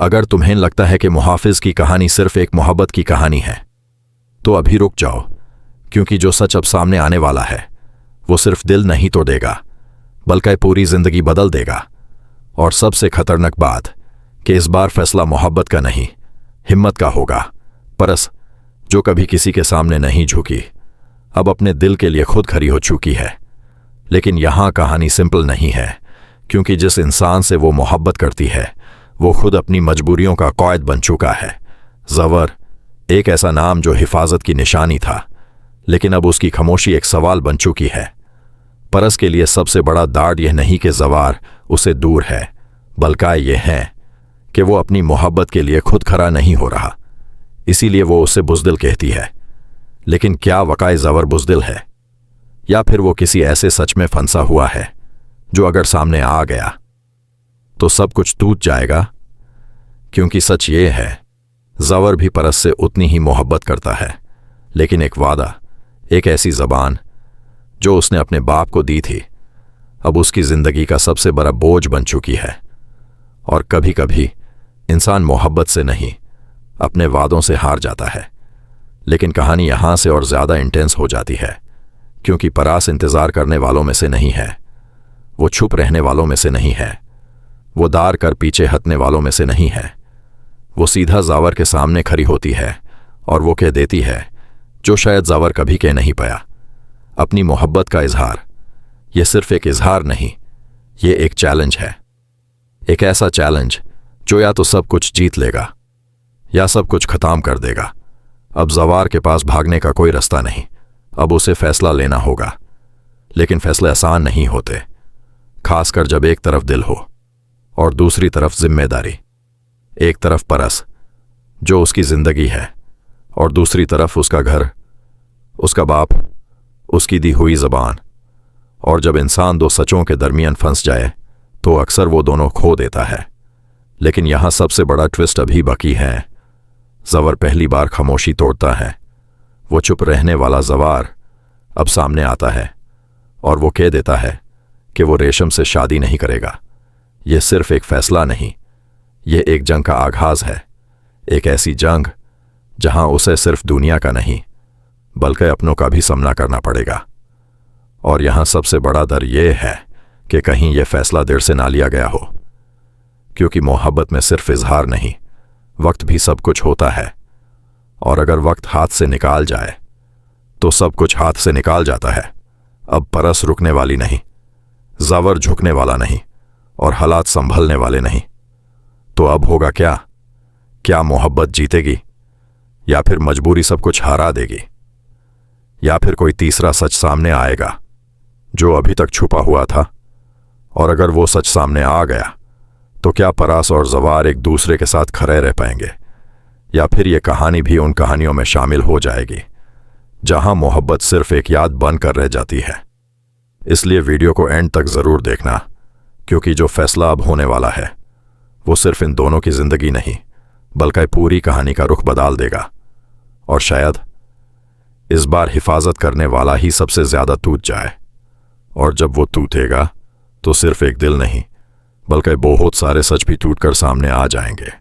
अगर तुम्हें लगता है कि मुहाफिज की कहानी सिर्फ एक मोहब्बत की कहानी है तो अभी रुक जाओ, क्योंकि जो सच अब सामने आने वाला है वो सिर्फ दिल नहीं तोड़ेगा बल्कि पूरी जिंदगी बदल देगा। और सबसे खतरनाक बात कि इस बार फैसला मोहब्बत का नहीं, हिम्मत का होगा। परस जो कभी किसी के सामने नहीं झुकी, अब अपने दिल के लिए खुद खड़ी हो चुकी है। लेकिन यहां कहानी सिंपल नहीं है, क्योंकि जिस इंसान से वो मोहब्बत करती है वो खुद अपनी मजबूरियों का क़ायद बन चुका है। ज़वर एक ऐसा नाम जो हिफाजत की निशानी था, लेकिन अब उसकी खामोशी एक सवाल बन चुकी है। परस के लिए सबसे बड़ा दाड़ यह नहीं कि ज़वार उसे दूर है, बल्कि यह है कि वो अपनी मोहब्बत के लिए खुद खड़ा नहीं हो रहा। इसीलिए वो उसे बुज़दिल कहती है। लेकिन क्या वाकई ज़वर बुज़दिल है, या फिर वो किसी ऐसे सच में फंसा हुआ है जो अगर सामने आ गया तो सब कुछ टूट जाएगा? क्योंकि सच ये है, ज़वर भी परस से उतनी ही मोहब्बत करता है, लेकिन एक वादा, एक ऐसी ज़बान जो उसने अपने बाप को दी थी, अब उसकी जिंदगी का सबसे बड़ा बोझ बन चुकी है। और कभी कभी इंसान मोहब्बत से नहीं, अपने वादों से हार जाता है। लेकिन कहानी यहां से और ज्यादा इंटेंस हो जाती है, क्योंकि परास इंतजार करने वालों में से नहीं है, वो छुप रहने वालों में से नहीं है, वो दार कर पीछे हटने वालों में से नहीं है। वो सीधा ज़ावर के सामने खड़ी होती है और वो कह देती है जो शायद ज़ावर कभी कह नहीं पाया, अपनी मोहब्बत का इजहार। ये सिर्फ एक इजहार नहीं, ये एक चैलेंज है। एक ऐसा चैलेंज जो या तो सब कुछ जीत लेगा या सब कुछ खत्म कर देगा। अब ज़वार के पास भागने का कोई रास्ता नहीं, अब उसे फैसला लेना होगा। लेकिन फैसले आसान नहीं होते, खासकर जब एक तरफ दिल हो और दूसरी तरफ जिम्मेदारी। एक तरफ परस जो उसकी जिंदगी है, और दूसरी तरफ उसका घर, उसका बाप, उसकी दी हुई ज़बान। और जब इंसान दो सचों के दरमियान फंस जाए तो अक्सर वो दोनों खो देता है। लेकिन यहां सबसे बड़ा ट्विस्ट अभी बाकी है। ज़वर पहली बार खामोशी तोड़ता है। वो चुप रहने वाला ज़वार अब सामने आता है और वो कह देता है कि वो रेशम से शादी नहीं करेगा। यह सिर्फ एक फैसला नहीं, यह एक जंग का आगाज है। एक ऐसी जंग जहां उसे सिर्फ दुनिया का नहीं बल्कि अपनों का भी सामना करना पड़ेगा। और यहां सबसे बड़ा डर यह है कि कहीं यह फैसला देर से ना लिया गया हो, क्योंकि मोहब्बत में सिर्फ इजहार नहीं, वक्त भी सब कुछ होता है। और अगर वक्त हाथ से निकाल जाए तो सब कुछ हाथ से निकाल जाता है। अब परस रुकने वाली नहीं, ज़वर झुकने वाला नहीं, और हालात संभलने वाले नहीं। तो अब होगा क्या? क्या मोहब्बत जीतेगी, या फिर मजबूरी सब कुछ हरा देगी? या फिर कोई तीसरा सच सामने आएगा जो अभी तक छुपा हुआ था? और अगर वो सच सामने आ गया तो क्या परास और ज़वार एक दूसरे के साथ खड़े रह पाएंगे, या फिर ये कहानी भी उन कहानियों में शामिल हो जाएगी जहां मोहब्बत सिर्फ एक याद बनकर रह जाती है? इसलिए वीडियो को एंड तक जरूर देखना, क्योंकि जो फैसला अब होने वाला है वो सिर्फ इन दोनों की जिंदगी नहीं बल्कि पूरी कहानी का रुख बदल देगा। और शायद इस बार हिफाजत करने वाला ही सबसे ज्यादा टूट जाए। और जब वो टूटेगा तो सिर्फ एक दिल नहीं बल्कि बहुत सारे सच भी टूटकर सामने आ जाएंगे।